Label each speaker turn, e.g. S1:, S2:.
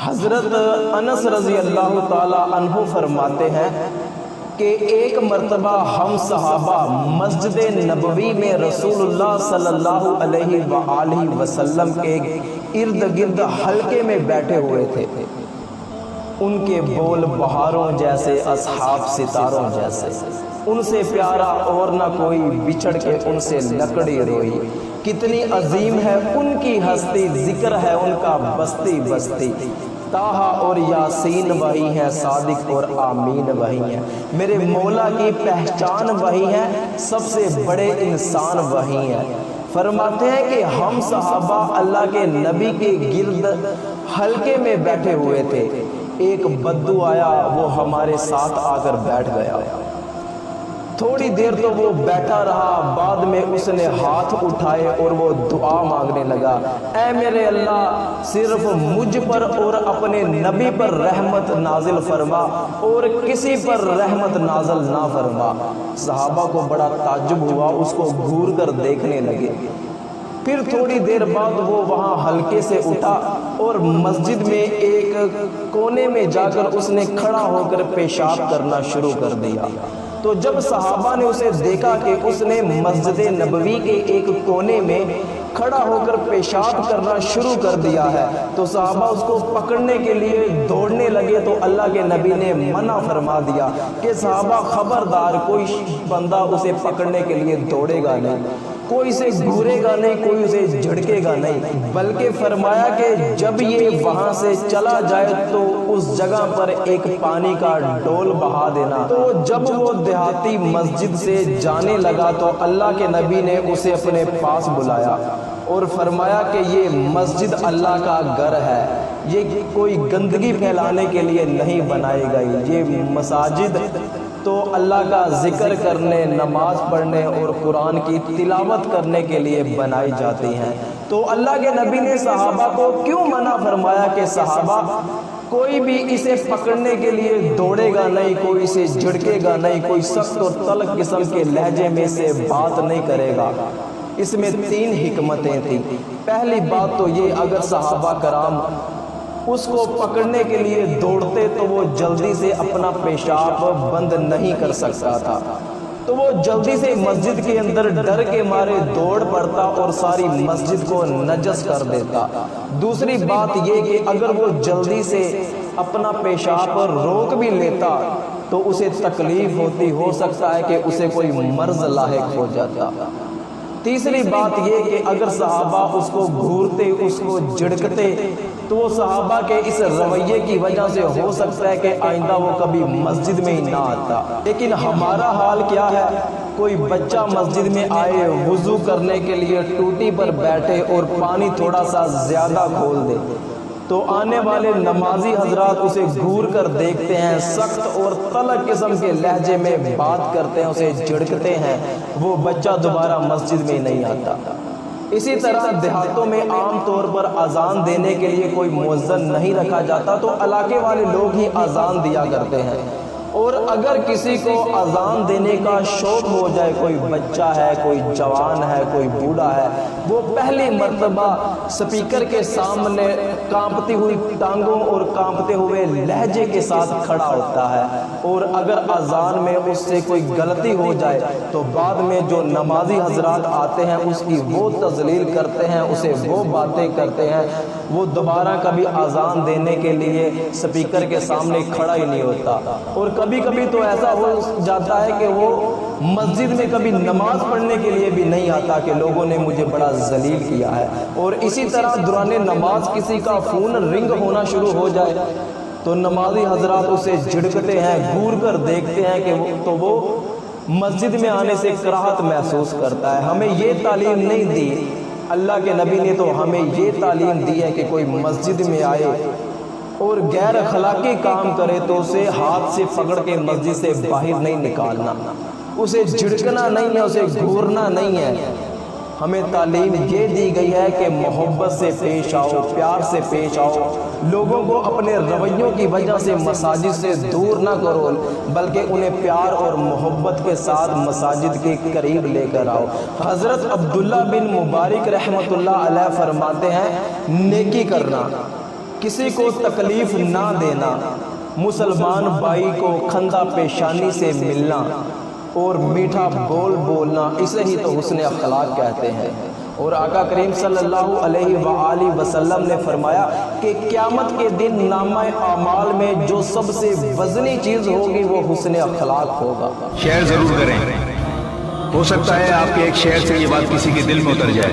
S1: حضرت انس رضی اللہ تعالی عنہ فرماتے ہیں کہ ایک مرتبہ ہم صحابہ مسجد نبوی میں رسول اللہ صلی اللہ علیہ وآلہ وسلم کے ارد گرد حلقے میں بیٹھے ہوئے تھے۔ ان کے بول بہاروں جیسے، اصحاب ستاروں جیسے، ان سے پیارا اور نہ کوئی، بچھڑ کے ان سے لکڑی روئی۔ کتنی عظیم ہے ان کی ہستی، ذکر ہے ان کا بستی بستی۔ طٰہٰ اور یاسین وہی ہیں، صادق اور آمین وہی ہیں۔ میرے مولا کی پہچان وہی ہے، سب سے بڑے انسان وہی ہیں۔ فرماتے ہیں کہ ہم صحابہ اللہ کے نبی کے گرد حلقے میں بیٹھے ہوئے تھے، ایک بدو آیا، وہ ہمارے ساتھ آ کر بیٹھ گیا۔ تھوڑی دیر تو وہ بیٹھا رہا، بعد میں اس نے ہاتھ اٹھائے اور وہ دعا مانگنے لگا، اے میرے اللہ، صرف مجھ پر اور اپنے نبی پر رحمت نازل فرما اور کسی پر رحمت نازل نہ فرما۔ صحابہ کو بڑا تعجب ہوا، اس کو گھور کر دیکھنے لگے۔ پھر تھوڑی دیر بعد وہ وہاں حلقے سے اٹھا اور مسجد میں ایک کونے میں جا کر اس نے کھڑا ہو کر پیشاب کرنا شروع کر دیا۔ تو جب صحابہ نے اسے دیکھا کہ اس نے مسجد نبوی کے ایک کونے میں کھڑا ہو کر پیشاب کرنا شروع کر دیا ہے، تو صحابہ اس کو پکڑنے کے لیے دوڑنے لگے، تو اللہ کے نبی نے منع فرما دیا کہ صحابہ خبردار، کوئی بندہ اسے پکڑنے کے لیے دوڑے گا نہیں، کوئی اسے گھورے گا نہیں، کوئی اسے جھڑکے گا نہیں، بلکہ فرمایا کہ جب یہ وہاں سے چلا جائے تو اس جگہ پر ایک پانی کا ڈول بہا دینا۔ تو جب وہ دیہاتی مسجد سے جانے لگا تو اللہ کے نبی نے اسے اپنے پاس بلایا اور فرمایا کہ یہ مسجد اللہ کا گھر ہے، یہ کوئی گندگی پھیلانے کے لیے نہیں بنائی گئی، یہ مساجد تو اللہ کا ذکر کرنے، نماز پڑھنے اور قرآن کی تلاوت کرنے کے لیے بنائی جاتی ہیں۔ تو اللہ کے نبی نے صحابہ کو کیوں منع فرمایا کہ صحابہ کوئی بھی اسے پکڑنے کے لیے دوڑے گا نہیں، کوئی اسے جھڑکے گا نہیں، کوئی سخت اور تلخ قسم کے لہجے میں سے بات نہیں کرے گا۔ اس میں 3 حکمتیں تھیں۔ پہلی بات تو یہ، اگر صحابہ کرام اس کو پکڑنے کے لیے دوڑتے تو وہ جلدی سے اپنا پیشاب بند نہیں کر سکتا تھا، تو وہ جلدی سے مسجد کے اندر ڈر کے مارے دوڑ پڑتا اور ساری مسجد کو نجس کر دیتا۔ دوسری بات یہ کہ اگر وہ جلدی سے اپنا پیشاب روک بھی لیتا تو اسے تکلیف ہوتی، ہو سکتا ہے کہ اسے کوئی مرض لاحق ہو جاتا۔ تیسری بات یہ کہ اگر صحابہ اس کو گھورتے، اس کو جھڑکتے، تو وہ صحابہ کے اس رویے کی وجہ سے ہو سکتا ہے کہ آئندہ وہ کبھی مسجد میں ہی نہ آتا۔ لیکن ہمارا حال کیا ہے؟ کوئی بچہ مسجد میں آئے، وضو کرنے کے لیے ٹوٹی پر بیٹھے اور پانی تھوڑا سا زیادہ کھول دے تو آنے والے نمازی حضرات اسے گھور کر دیکھتے ہیں، سخت اور تلخ قسم کے لہجے میں بات کرتے ہیں، اسے جھڑکتے ہیں، وہ بچہ دوبارہ مسجد میں نہیں آتا۔ اسی طرح دیہاتوں میں عام طور پر اذان دینے کے لیے کوئی مؤذن نہیں رکھا جاتا، تو علاقے والے لوگ ہی اذان دیا کرتے ہیں، اور اگر کسی کو اذان دینے کا شوق ہو جائے، کوئی بچہ ہے، کوئی جوان ہے، کوئی بوڑھا ہے، وہ پہلی مرتبہ سپیکر کے سامنے کانپتی ہوئی ٹانگوں اور کانپتے ہوئے لہجے کے ساتھ کھڑا ہوتا ہے، اور اگر اذان میں اس سے کوئی غلطی ہو جائے تو بعد میں جو نمازی حضرات آتے ہیں اس کی وہ تذلیل کرتے ہیں، اسے وہ باتیں کرتے ہیں، وہ دوبارہ کبھی اذان دینے کے لیے سپیکر کے سامنے کھڑا ہی نہیں ہوتا۔ اور کبھی کبھی تو ایسا ہو جاتا ہے کہ وہ مسجد میں کبھی نماز پڑھنے کے لیے بھی نہیں آتا کہ لوگوں نے مجھے بڑا ذلیل کیا ہے۔ اور اسی طرح دوران نماز کسی کا فون رنگ ہونا شروع ہو جائے تو نمازی حضرات اسے جھڑکتے ہیں، گھور کر دیکھتے ہیں کہ تو وہ مسجد میں آنے سے کراہت محسوس کرتا ہے۔ ہمیں یہ تعلیم نہیں دی، اللہ کے نبی نے تو ہمیں یہ تعلیم دی ہے کہ کوئی مسجد میں آئے اور غیر اخلاقی کام کرے تو اسے ہاتھ سے پکڑ کے مسجد سے باہر نہیں نکالنا، اسے جھڑکنا نہیں ہے، اسے گھورنا نہیں ہے۔ ہمیں تعلیم یہ دی گئی ہے کہ محبت سے پیش آؤ، پیار سے پیش آؤ، لوگوں کو اپنے رویوں کی وجہ سے مساجد سے دور نہ کرو، بلکہ انہیں پیار اور محبت کے ساتھ مساجد کے قریب لے کر آؤ۔ حضرت عبداللہ بن مبارک رحمۃ اللہ علیہ فرماتے ہیں، نیکی کرنا کسی کو تکلیف نہ دینا، مسلمان بھائی کو خندہ پیشانی سے ملنا اور میٹھا بول بولنا، اسے ہی تو حسن اخلاق کہتے ہیں۔ اور آقا کریم صلی اللہ علیہ وآلہ وسلم نے فرمایا کہ قیامت کے دن نامہ اعمال میں جو سب سے وزنی چیز ہوگی وہ حسن اخلاق ہوگا۔
S2: شیئر ضرور کریں، ہو سکتا ہے آپ کے ایک شیئر سے یہ بات کسی کے دل میں اتر جائے۔